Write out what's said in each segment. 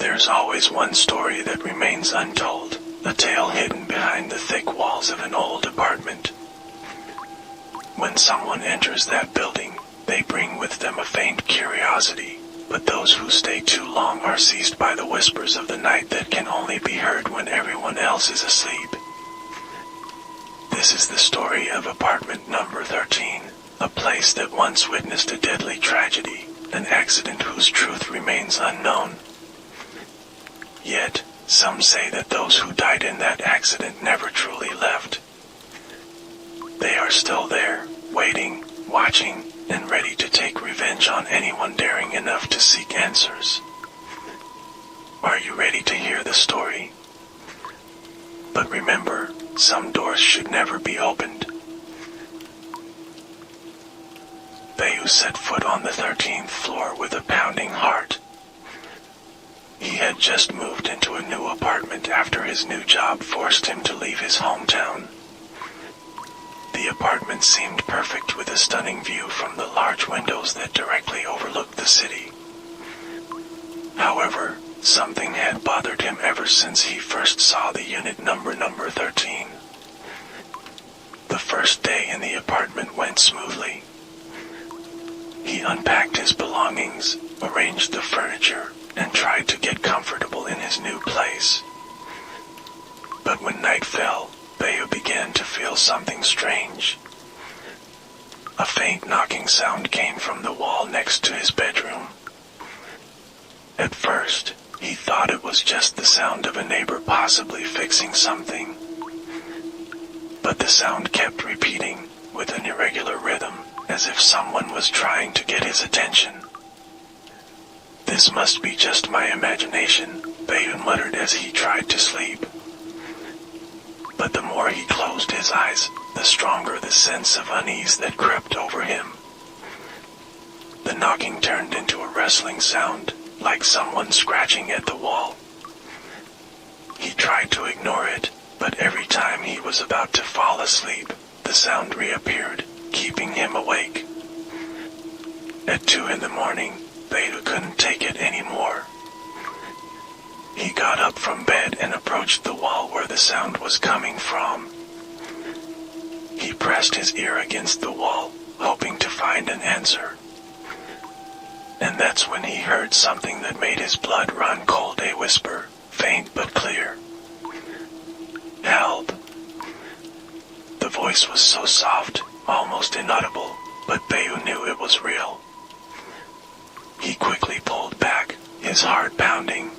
There's always one story that remains untold, a tale hidden behind the thick walls of an old apartment. When someone enters that building, they bring with them a faint curiosity, but those who stay too long are seized by the whispers of the night that can only be heard when everyone else is asleep. This is the story of apartment number 13, a place that once witnessed a deadly tragedy, an accident whose truth remains unknown. Yet, some say that those who died in that accident never truly left. They are still there, waiting, watching, and ready to take revenge on anyone daring enough to seek answers. Are you ready to hear the story? But remember, some doors should never be opened. Bayu set foot on the 13th floor with a pounding heart. He had just moved into a new apartment after his new job forced him to leave his hometown. The apartment seemed perfect with a stunning view from the large windows that directly overlooked the city. However, something had bothered him ever since he first saw the unit number 13. The first day in the apartment went smoothly. He unpacked his belongings, arranged the furniture, and tried to get comfortable in his new place. But when night fell, Bayu began to feel something strange. A faint knocking sound came from the wall next to his bedroom. At first, he thought it was just the sound of a neighbor possibly fixing something. But the sound kept repeating, with an irregular rhythm, as if someone was trying to get his attention. "This must be just my imagination," Bayu muttered as he tried to sleep. But the more he closed his eyes, the stronger the sense of unease that crept over him. The knocking turned into a rustling sound, like someone scratching at the wall. He tried to ignore it, but every time he was about to fall asleep, the sound reappeared, keeping him awake. At 2 in the morning, Bayu couldn't take it anymore. He got up from bed and approached the wall where the sound was coming from. He pressed his ear against the wall, hoping to find an answer. And that's when he heard something that made his blood run cold, a whisper, faint but clear. "Help!" The voice was so soft, almost inaudible, but Bayu knew it was real. He quickly pulled back, his heart pounding.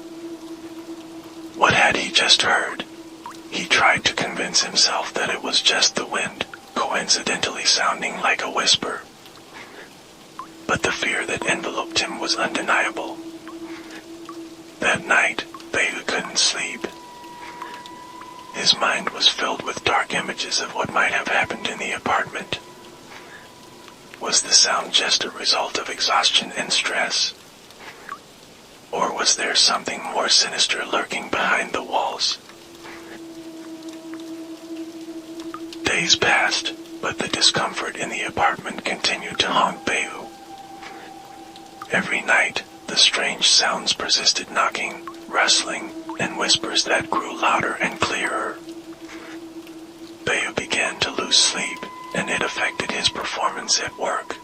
What had he just heard? He tried to convince himself that it was just the wind, coincidentally sounding like a whisper. But the fear that enveloped him was undeniable. That night, Bayu couldn't sleep. His mind was filled with dark images of what might have happened in the apartment. Was the sound just a result of exhaustion and stress? Or was there something more sinister lurking behind the walls? Days passed, but the discomfort in the apartment continued to haunt Bayu. Every night, the strange sounds persisted, knocking, rustling, and whispers that grew louder and clearer. Bayu began to lose sleep, and it affected his performance at work.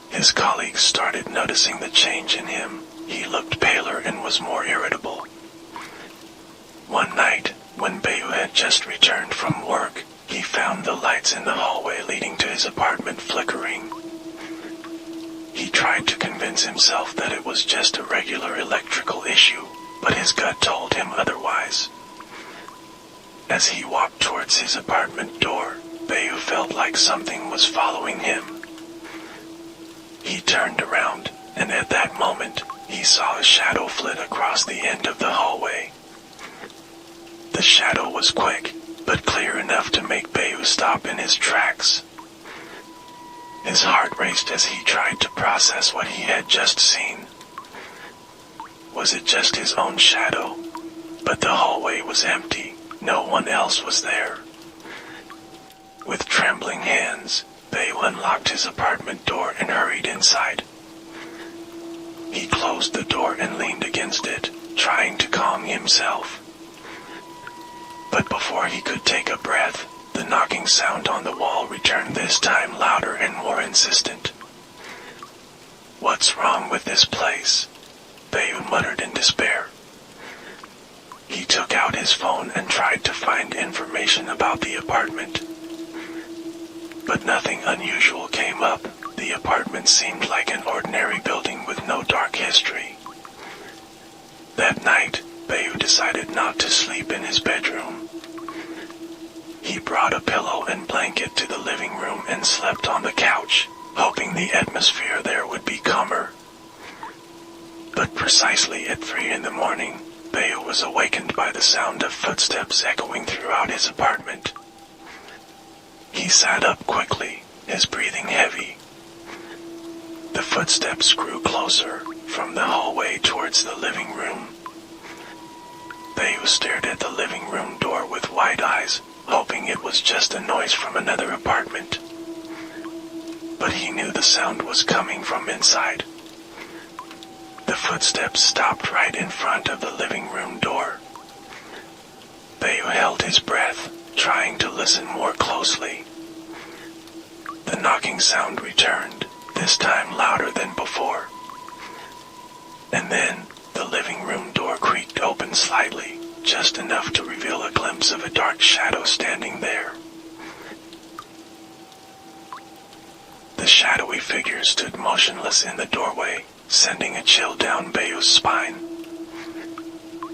His colleagues started noticing the change in him. He looked paler and was more irritable. One night, when Bayu had just returned from work, he found the lights in the hallway leading to his apartment flickering. He tried to convince himself that it was just a regular electrical issue, but his gut told him otherwise. As he walked towards his apartment door, Bayu felt like something was following him. He turned around, and at that moment, he saw a shadow flit across the end of the hallway. The shadow was quick, but clear enough to make Bayu stop in his tracks. His heart raced as he tried to process what he had just seen. Was it just his own shadow? But the hallway was empty. No one else was there. With trembling hands, Bayu unlocked his apartment door and hurried inside. He closed the door and leaned against against it, trying to calm himself. But before he could take a breath, the knocking sound on the wall returned, this time louder and more insistent. "What's wrong with this place?" Bayou muttered in despair. He took out his phone and tried to find information about the apartment. But nothing unusual came up. The apartment seemed like an ordinary building with no dark history. That night, Bayou decided not to sleep in his bedroom. He brought a pillow and blanket to the living room and slept on the couch, hoping the atmosphere there would be calmer. But precisely at 3 in the morning, Bayou was awakened by the sound of footsteps echoing throughout his apartment. He sat up quickly, his breathing heavy. The footsteps grew closer, from the hallway towards the living room. Bayou stared at the living room door with wide eyes, hoping it was just a noise from another apartment. But he knew the sound was coming from inside. The footsteps stopped right in front of the living room door. Bayou held his breath, trying to listen more closely. The knocking sound returned, this time louder than before. And then, the living room door creaked open slightly, just enough to reveal a glimpse of a dark shadow standing there. The shadowy figure stood motionless in the doorway, sending a chill down Bayou's spine.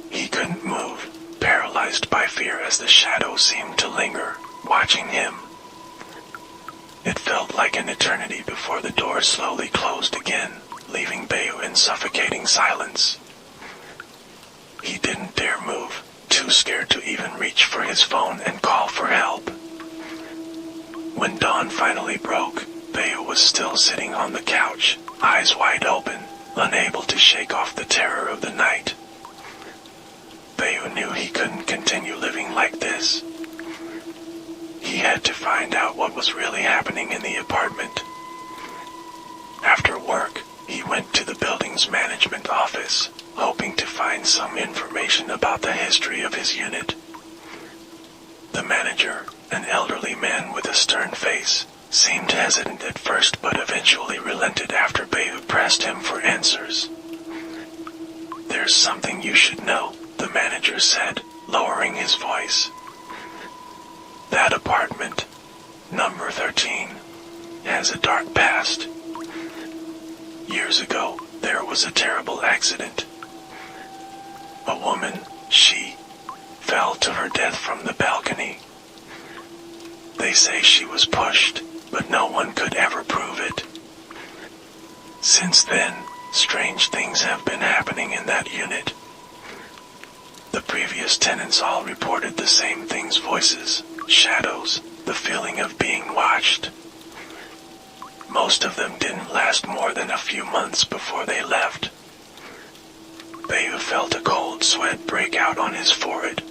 He couldn't move, paralyzed by fear as the shadow seemed to linger, watching him. It felt like an eternity before the door slowly closed again, leaving Bayou in suffocating silence. He didn't dare move, too scared to even reach for his phone and call for help. When dawn finally broke, Bayou was still sitting on the couch, eyes wide open, unable to shake off the terror of the night. Bayou knew he couldn't continue living like this. He had to find out what was really happening in the apartment. After work, he went to the building's management office, hoping to find some information about the history of his unit. The manager, an elderly man with a stern face, seemed hesitant at first but eventually relented after Bayou pressed him for answers. "There's something you should know," the manager said, lowering his voice. "That apartment, number 13, has a dark past. Years ago, there was a terrible accident. A woman, she, fell to her death from the balcony. They say she was pushed, but no one could ever prove it. Since then, strange things have been happening in that unit. The previous tenants all reported the same things: voices, shadows, the feeling of being watched. Most of them didn't last more than a few months before they left." Bayou felt a cold sweat break out on his forehead.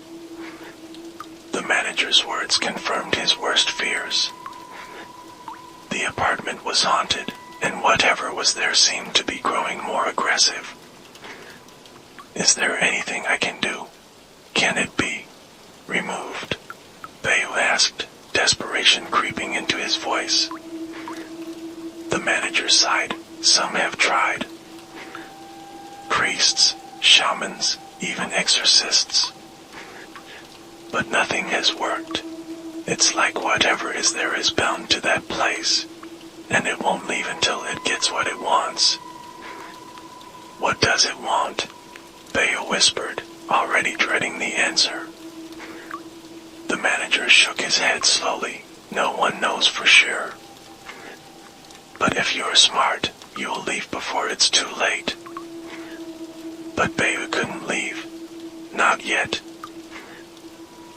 The manager's words confirmed his worst fears. The apartment was haunted, and whatever was there seemed to be growing more aggressive. "Is there anything I can do? Can it be removed?" Bayou asked, desperation creeping into his voice. The manager sighed. "Some have tried. Priests, shamans, even exorcists. But nothing has worked. It's like whatever is there is bound to that place, and it won't leave until it gets what it wants." "What does it want?" Bayou whispered, already dreading the answer. The manager shook his head slowly. "No one knows for sure. But if you're smart, you'll leave before it's too late." But Bayou couldn't leave. Not yet.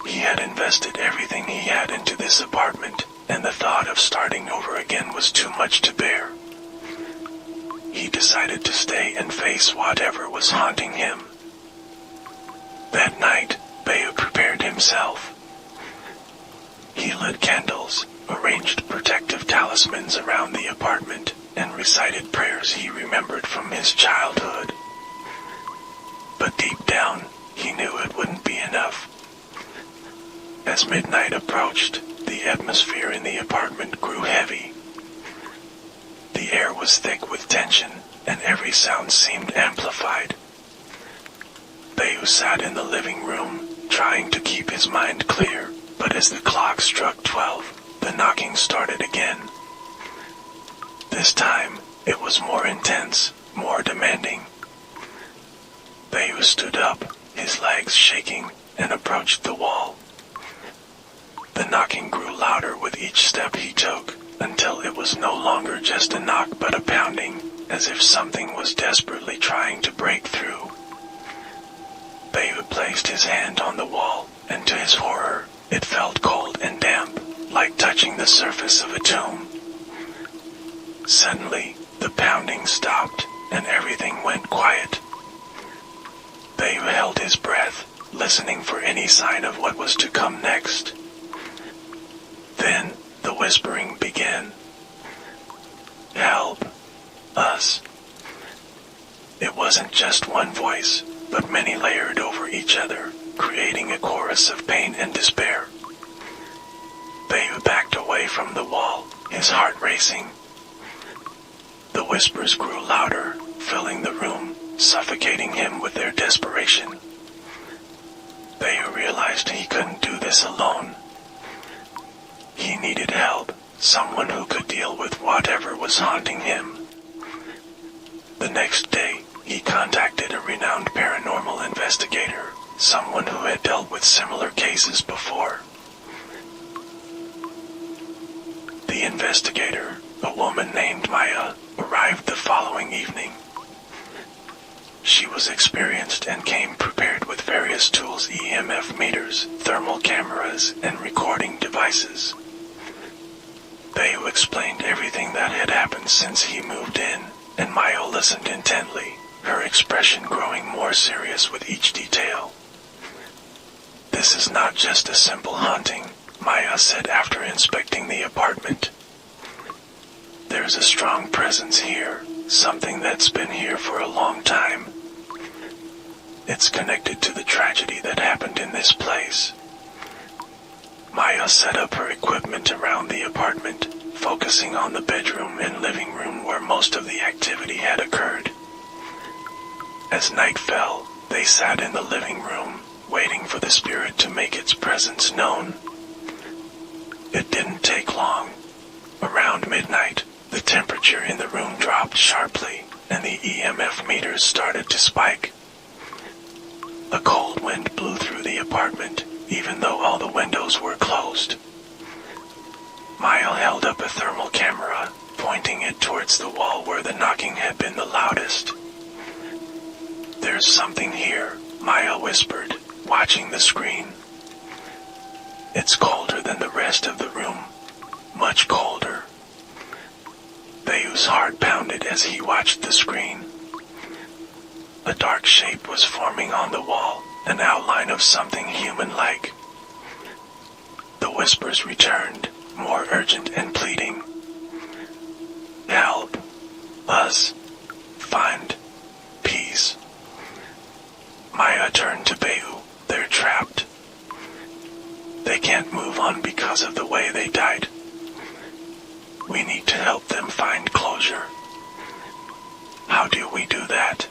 He had invested everything he had into this apartment, and the thought of starting over again was too much to bear. He decided to stay and face whatever was haunting him. That night, Bayou prepared himself. He lit candles, arranged protective talismans around the apartment, and recited prayers he remembered from his childhood. but deep down, he knew it wouldn't be enough. As midnight approached, the atmosphere in the apartment grew heavy. The air was thick with tension, and every sound seemed amplified. Bayu sat in the living room, trying to keep his mind clear, but as the clock struck 12, the knocking started again. This time, it was more intense, more demanding. Bayu stood up, his legs shaking, and approached the wall. The knocking grew louder with each step he took, until it was no longer just a knock but a pounding, as if something was desperately trying to break through. Bayu placed his hand on the wall, and to his horror, it felt cold and damp, like touching the surface of a tomb. Suddenly, the pounding stopped, and everything went quiet. Bayu held his breath, listening for any sign of what was to come next. Then, the whispering began. "Help us." It wasn't just one voice, but many layered over each other, creating a chorus of pain and despair. Bayu backed away from the wall, his heart racing. The whispers grew louder, filling the room, suffocating him with their desperation. Bayu realized he couldn't do this alone. He needed help, someone who could deal with whatever was haunting him. The next day, he contacted a renowned paranormal investigator, someone who had dealt with similar cases before. The investigator, a woman named Maya, arrived the following evening. She was experienced and came prepared with various tools: EMF meters, thermal cameras, and recording devices. Bayu explained everything that had happened since he moved in, and Maya listened intently, her expression growing more serious with each detail. "This is not just a simple haunting," Maya said after inspecting the apartment. "There's a strong presence here, something that's been here for a long time. It's connected to the tragedy that happened in this place." Maya set up her equipment around the apartment, focusing on the bedroom and living room where most of the activity had occurred. As night fell, they sat in the living room, waiting for the spirit to make its presence known. It didn't take long. Around midnight, the temperature in the room dropped sharply, and the EMF meters started to spike. A cold wind blew through the apartment, even though all the windows were closed. Maya held up a thermal camera, pointing it towards the wall where the knocking had been the loudest. "There's something here," Maya whispered, watching the screen. "It's colder than the rest of the room. Much colder." Bayu's heart pounded as he watched the screen. A dark shape was forming on the wall, an outline of something human-like. The whispers returned, more urgent and pleading. "Help us find peace." Maya turned to Bayu. "They're trapped. They can't move on because of the way they died. We need to help them find closure." "How do we do that?"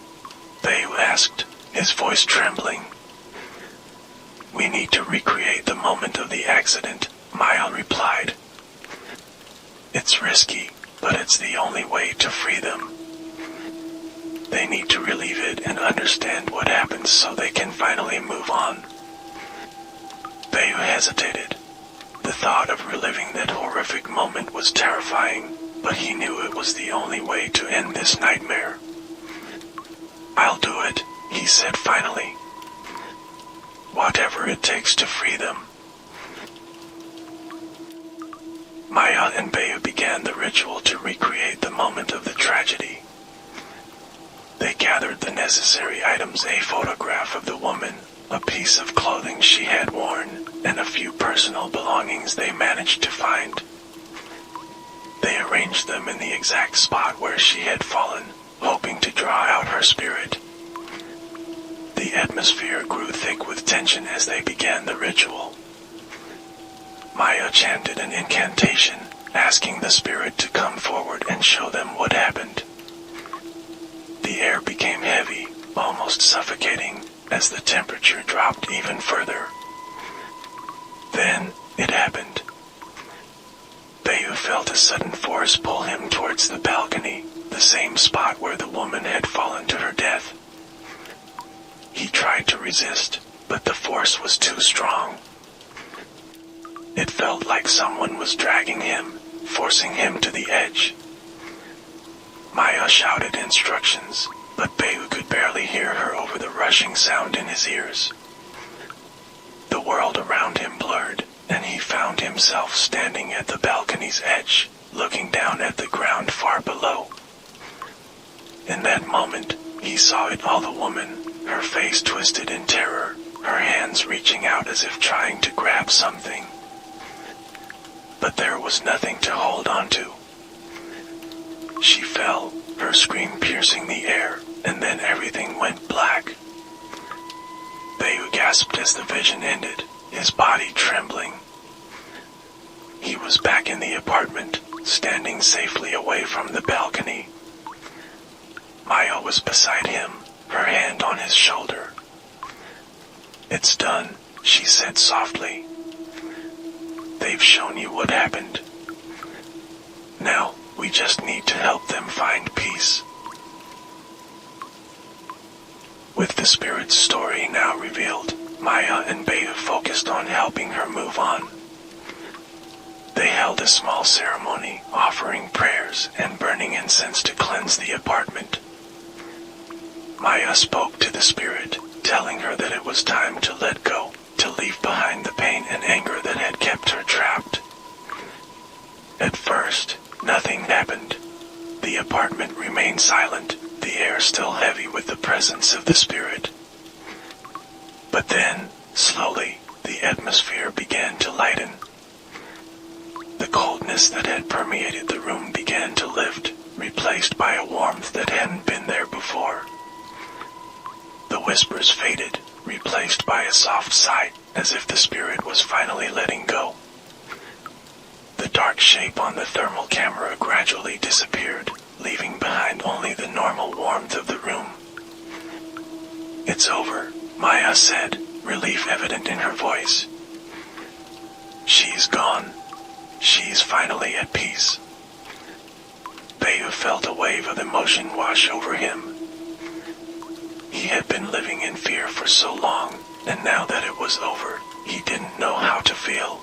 Bayu asked, his voice trembling. "We need to recreate the moment of the accident," Maya replied. "It's risky, but it's the only way to free them. They need to relive it and understand what happened so they can finally move on." Bayu hesitated. The thought of reliving that horrific moment was terrifying, but he knew it was the only way to end this nightmare. "I'll do it," he said finally. "Whatever it takes to free them." Maya and Bayu began the ritual to recreate the moment of the tragedy. They gathered the necessary items: a photograph of the woman, a piece of clothing she had worn, and a few personal belongings they managed to find. They arranged them in the exact spot where she had fallen, hoping to draw out her spirit. The The atmosphere grew thick with tension as they began the ritual. Maya chanted an incantation, asking the spirit to come forward and show them what happened. The air became heavy, almost suffocating, as the temperature dropped even further. Then, it happened. Bayu felt a sudden force pull him towards the balcony, the same spot where the woman had fallen to her death. He tried to resist, but the force was too strong. It felt like someone was dragging him, forcing him to the edge. Maya shouted instructions, but Bayu could barely hear her over the rushing sound in his ears. The world around him blurred, and he found himself standing at the balcony's edge, looking down at the ground far below. In that moment, he saw it all: the woman, her face twisted in terror, her hands reaching out as if trying to grab something. But there was nothing to hold on to. She fell, her scream piercing the air, and then everything went black. Bayu gasped as the vision ended, his body trembling. He was back in the apartment, standing safely away from the balcony. Maya was beside him, her hand on his shoulder. "It's done," she said softly. "They've shown you what happened. Now, we just need to help them find peace." With the spirit's story now revealed, Maya and Bayu focused on helping her move on. They held a small ceremony, offering prayers and burning incense to cleanse the apartment. Maya spoke to the spirit, telling her that it was time to let go, to leave behind the pain and anger that had kept her trapped. At first, nothing happened. The apartment remained silent, the air still heavy with the presence of the spirit. But then, slowly, the atmosphere began to lighten. The coldness that had permeated the room began to lift, replaced by a warmth that hadn't been there before. The whispers faded, replaced by a soft sigh, as if the spirit was finally letting go. The dark shape on the thermal camera gradually disappeared, leaving behind only the normal warmth of the room. "It's over," Maya said, relief evident in her voice. "She's gone. She's finally at peace." Bayu felt a wave of emotion wash over him. He had been living in fear for so long, and now that it was over, he didn't know how to feel.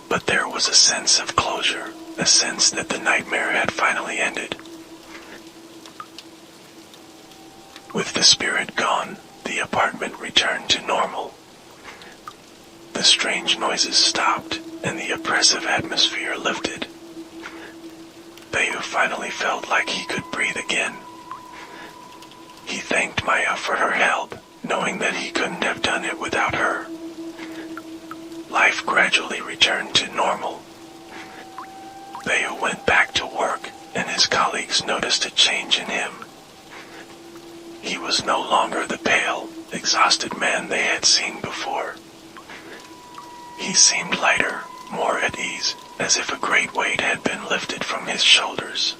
But there was a sense of closure, a sense that the nightmare had finally ended. With the spirit gone, the apartment returned to normal. The strange noises stopped, and the oppressive atmosphere lifted. Bayu finally felt like he could breathe again. He thanked Maya for her help, knowing that he couldn't have done it without her. Life gradually returned to normal. Bayu went back to work, and his colleagues noticed a change in him. He was no longer the pale, exhausted man they had seen before. He seemed lighter, more at ease, as if a great weight had been lifted from his shoulders.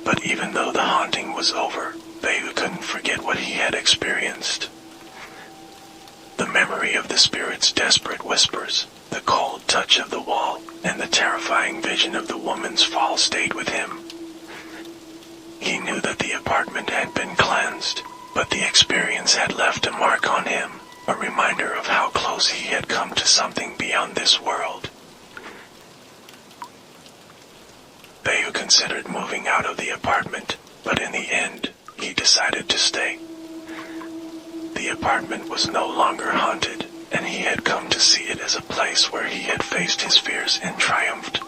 But even though the haunting was over, Bayu couldn't forget what he had experienced. The memory of the spirit's desperate whispers, the cold touch of the wall, and the terrifying vision of the woman's fall stayed with him. He knew that the apartment had been cleansed, but the experience had left a mark on him, a reminder of how close he had come to something beyond this world. Bayu considered moving out of the apartment, but in the end, he decided to stay. The apartment was no longer haunted, and he had come to see it as a place where he had faced his fears and triumphed.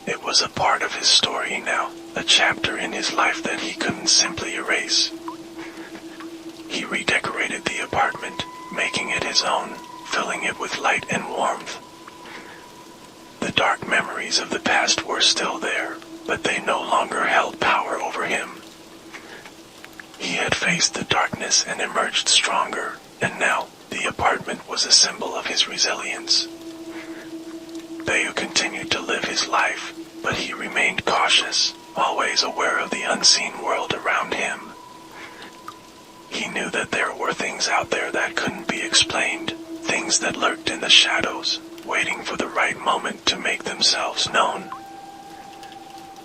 It was a part of his story now, a chapter in his life that he couldn't simply erase. He redecorated the apartment, making it his own, filling it with light and warmth. The dark memories of the past were still there, but they no longer held power over him. He had faced the darkness and emerged stronger, and now the apartment was a symbol of his resilience. Bayu continued to live his life, but he remained cautious, always aware of the unseen world around him. He knew that there were things out there that couldn't be explained, things that lurked in the shadows, waiting for the right moment to make themselves known.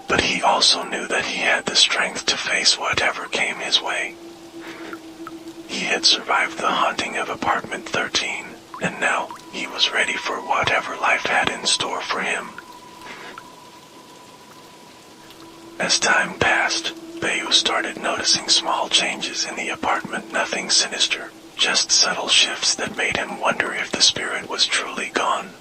But he also knew that he had the strength to face whatever came his way. He had survived the haunting of apartment 13, and now he was ready for whatever life had in store for him. As time passed, Bayu started noticing small changes in the apartment, nothing sinister, just subtle shifts that made him wonder if the spirit was truly gone.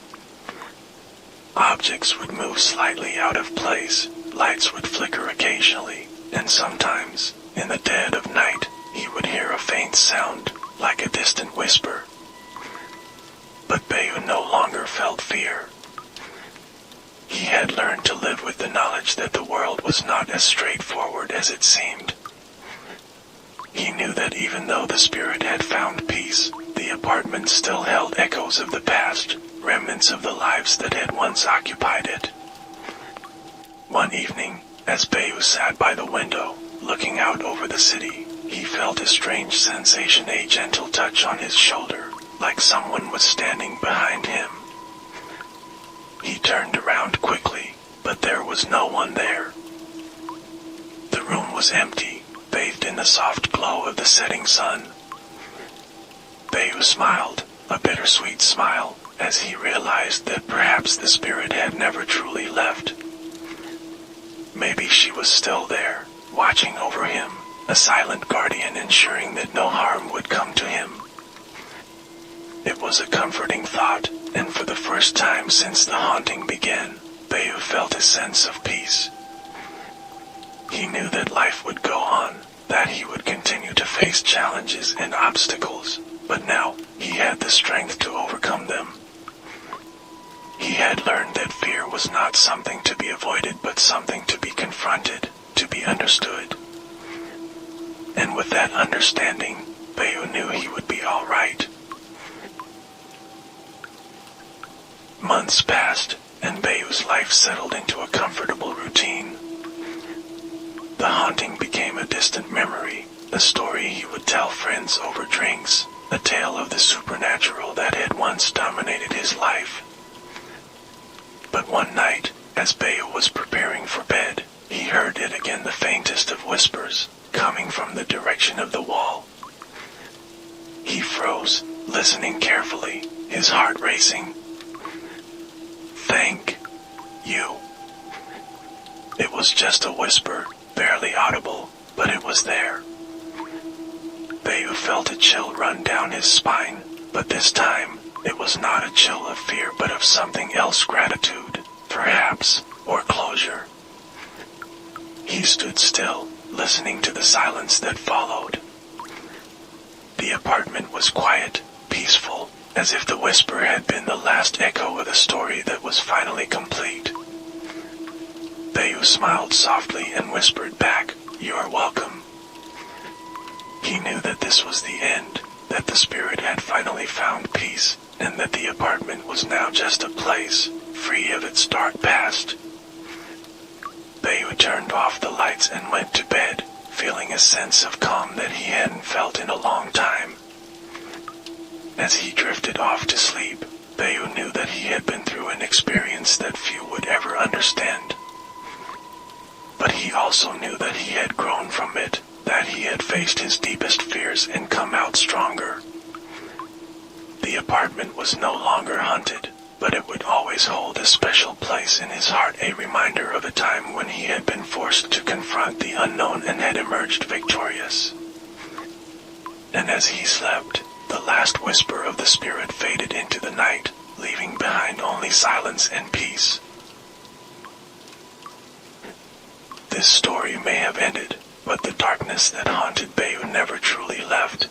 Objects would move slightly out of place, lights would flicker occasionally, and sometimes, in the dead of night, he would hear a faint sound, like a distant whisper. But Bayu no longer felt fear. He had learned to live with the knowledge that the world was not as straightforward as it seemed. He knew that even though the spirit had found peace, the apartment still held echoes of the past, remnants of the lives that had once occupied it. One evening, as Bayu sat by the window, looking out over the city, he felt a strange sensation, a gentle touch on his shoulder, like someone was standing behind him. He turned around quickly, but there was no one there. The room was empty, bathed in the soft glow of the setting sun. Bayu smiled, a bittersweet smile, as he realized that perhaps the spirit had never truly left. Maybe she was still there, watching over him, a silent guardian ensuring that no harm would come to him. It was a comforting thought, and for the first time since the haunting began, Bayu felt a sense of peace. He knew that life would go on, that he would continue to face challenges and obstacles, but now he had the strength to overcome them. He had learned that fear was not something to be avoided but something to be confronted, to be understood. And with that understanding, Bayu knew he would be all right. Months passed, and Bayu's life settled into a comfortable routine. The haunting became a distant memory, a story he would tell friends over drinks, a tale of the supernatural that had once dominated his life. But one night, as Bayu was preparing for bed, he heard it again, the faintest of whispers, coming from the direction of the wall. He froze, listening carefully, his heart racing. "Thank you." It was just a whisper, barely audible, but it was there. Bayu felt a chill run down his spine, but this time, it was not a chill of fear but of something else, gratitude, perhaps, or closure. He stood still, listening to the silence that followed. The apartment was quiet, peaceful, as if the whisper had been the last echo of the story that was finally complete. Bayu smiled softly and whispered back, "You are welcome." He knew that this was the end, that the spirit had finally found peace, and that the apartment was now just a place, free of its dark past. Bayu turned off the lights and went to bed, feeling a sense of calm that he hadn't felt in a long time. As he drifted off to sleep, Bayu knew that he had been through an experience that few would ever understand. But he also knew that he had grown from it, that he had faced his deepest fears and come out stronger. The apartment was no longer haunted, but it would always hold a special place in his heart, a reminder of a time when he had been forced to confront the unknown and had emerged victorious. And as he slept, the last whisper of the spirit faded into the night, leaving behind only silence and peace. This story may have ended, but the darkness that haunted Bayu never truly left.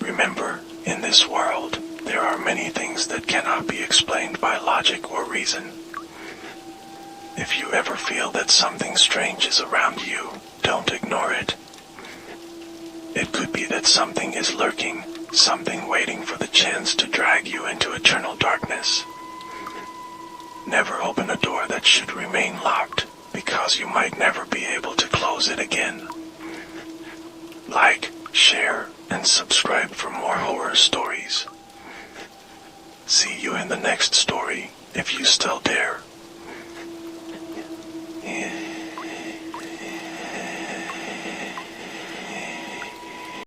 Remember, in this world, there are many things that cannot be explained by logic or reason. If you ever feel that something strange is around you, don't ignore it. be that something is lurking, something waiting for the chance to drag you into eternal darkness. Never open a door that should remain locked, because you might never be able to close it again. Like, share, and subscribe for more horror stories. See you in the next story, if you still dare.